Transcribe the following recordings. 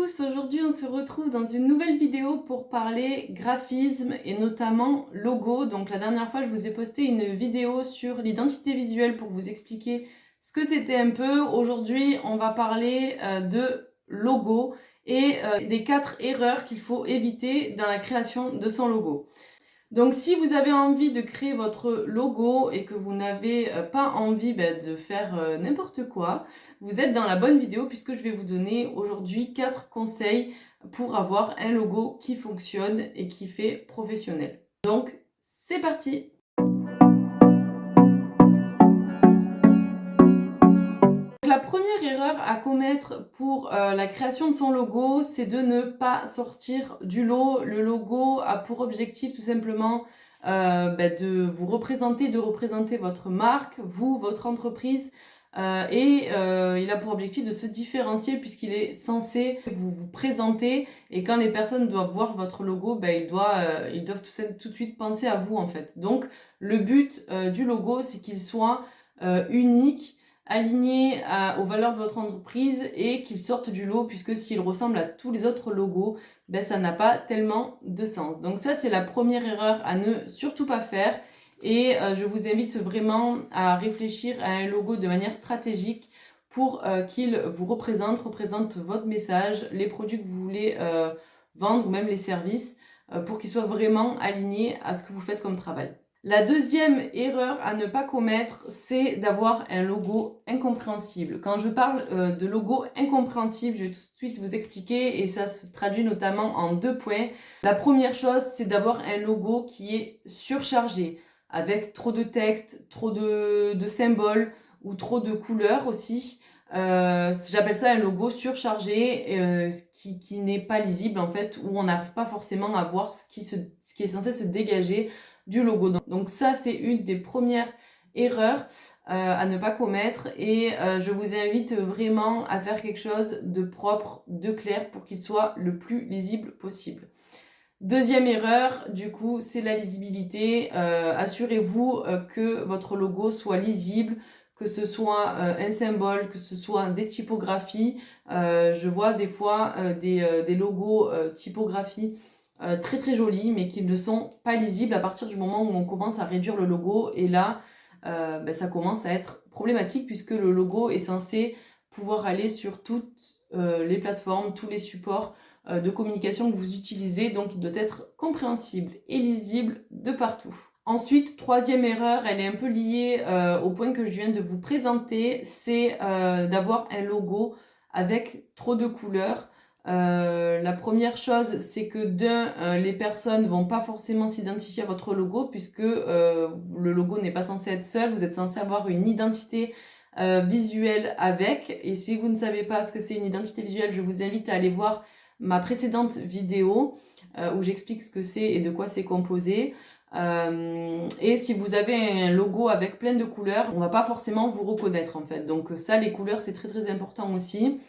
tous, aujourd'hui on se retrouve dans une nouvelle vidéo pour parler graphisme et notamment logo. Donc la dernière fois je vous ai posté une vidéo sur l'identité visuelle pour vous expliquer ce que c'était un peu. Aujourd'hui on va parler de logo et des 4 erreurs qu'il faut éviter dans la création de son logo. Donc si vous avez envie de créer votre logo et que vous n'avez pas envie de faire n'importe quoi, vous êtes dans la bonne vidéo puisque je vais vous donner aujourd'hui 4 conseils pour avoir un logo qui fonctionne et qui fait professionnel. Donc c'est parti! La première erreur à commettre pour la création de son logo, c'est de ne pas sortir du lot. Le logo a pour objectif tout simplement de vous représenter, de représenter votre marque, vous, votre entreprise. Il a pour objectif de se différencier puisqu'il est censé vous présenter, et quand les personnes doivent voir votre logo, ils doivent tout de suite penser à vous en fait. Donc le but du logo, c'est qu'il soit unique, aligné aux valeurs de votre entreprise et qu'il sorte du lot, puisque s'il ressemble à tous les autres logos, ça n'a pas tellement de sens. Donc ça, c'est la première erreur à ne surtout pas faire, et je vous invite vraiment à réfléchir à un logo de manière stratégique pour qu'il vous représente votre message, les produits que vous voulez vendre ou même les services, pour qu'ils soient vraiment alignés à ce que vous faites comme travail. La deuxième erreur à ne pas commettre, c'est d'avoir un logo incompréhensible. Quand je parle de logo incompréhensible, je vais tout de suite vous expliquer, et ça se traduit notamment en 2 points. La première chose, c'est d'avoir un logo qui est surchargé, avec trop de texte, trop de symboles ou trop de couleurs aussi. J'appelle ça un logo surchargé, qui n'est pas lisible en fait, où on n'arrive pas forcément à voir ce qui est censé se dégager du logo. Donc ça, c'est une des premières erreurs à ne pas commettre, et je vous invite vraiment à faire quelque chose de propre, de clair, pour qu'il soit le plus lisible possible. Deuxième erreur, du coup, c'est la lisibilité. Assurez-vous que votre logo soit lisible, que ce soit un symbole, que ce soit des typographies. Je vois des fois des logos typographies très très jolis, mais qui ne sont pas lisibles à partir du moment où on commence à réduire le logo, et là ça commence à être problématique, puisque le logo est censé pouvoir aller sur toutes les plateformes, tous les supports de communication que vous utilisez, donc il doit être compréhensible et lisible de partout. Ensuite, troisième erreur, elle est un peu liée au point que je viens de vous présenter, c'est d'avoir un logo avec trop de couleurs. La première chose, c'est que les personnes vont pas forcément s'identifier à votre logo, puisque le logo n'est pas censé être seul, vous êtes censé avoir une identité visuelle avec. Et si vous ne savez pas ce que c'est une identité visuelle, je vous invite à aller voir ma précédente vidéo où j'explique ce que c'est et de quoi c'est composé. Et si vous avez un logo avec plein de couleurs, on va pas forcément vous reconnaître en fait. Donc ça, les couleurs, c'est très très important aussi.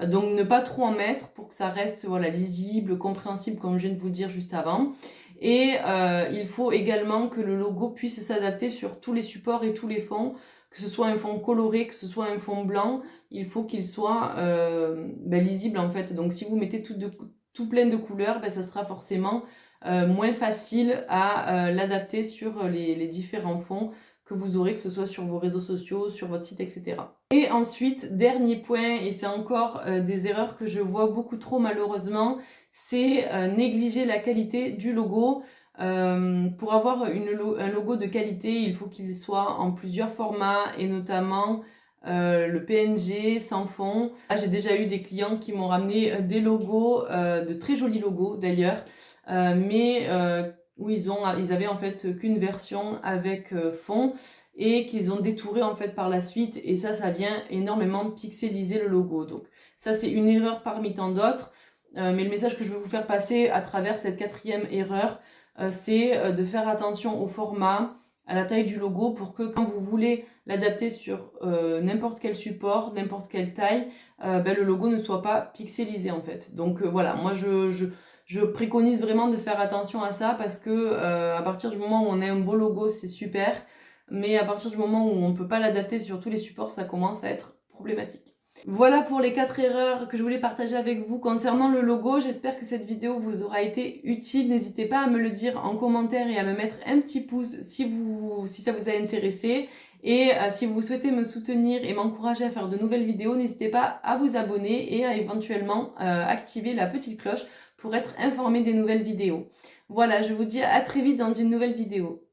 Donc ne pas trop en mettre pour que ça reste lisible, compréhensible, comme je viens de vous le dire juste avant. Et il faut également que le logo puisse s'adapter sur tous les supports et tous les fonds, que ce soit un fond coloré, que ce soit un fond blanc, il faut qu'il soit lisible en fait. Donc si vous mettez tout plein de couleurs, ça sera forcément moins facile à l'adapter sur les différents fonds que vous aurez, que ce soit sur vos réseaux sociaux, sur votre site, etc. Et ensuite, dernier point, et c'est encore des erreurs que je vois beaucoup trop malheureusement, c'est négliger la qualité du logo. Pour avoir un logo de qualité, il faut qu'il soit en plusieurs formats, et notamment le PNG sans fond. J'ai déjà eu des clients qui m'ont ramené des logos, de très jolis logos d'ailleurs, mais où ils avaient en fait qu'une version avec fond, et qu'ils ont détouré en fait par la suite, et ça vient énormément pixeliser le logo. Donc ça, c'est une erreur parmi tant d'autres, mais le message que je veux vous faire passer à travers cette 4e erreur, c'est de faire attention au format, à la taille du logo, pour que quand vous voulez l'adapter sur n'importe quel support, n'importe quelle taille, le logo ne soit pas pixelisé en fait. Donc voilà, moi je préconise vraiment de faire attention à ça, parce que à partir du moment où on a un beau logo, c'est super, mais à partir du moment où on ne peut pas l'adapter sur tous les supports, ça commence à être problématique. Voilà pour les 4 erreurs que je voulais partager avec vous concernant le logo. J'espère que cette vidéo vous aura été utile. N'hésitez pas à me le dire en commentaire et à me mettre un petit pouce si ça vous a intéressé. Et si vous souhaitez me soutenir et m'encourager à faire de nouvelles vidéos, n'hésitez pas à vous abonner et à éventuellement activer la petite cloche pour être informé des nouvelles vidéos. Voilà, je vous dis à très vite dans une nouvelle vidéo.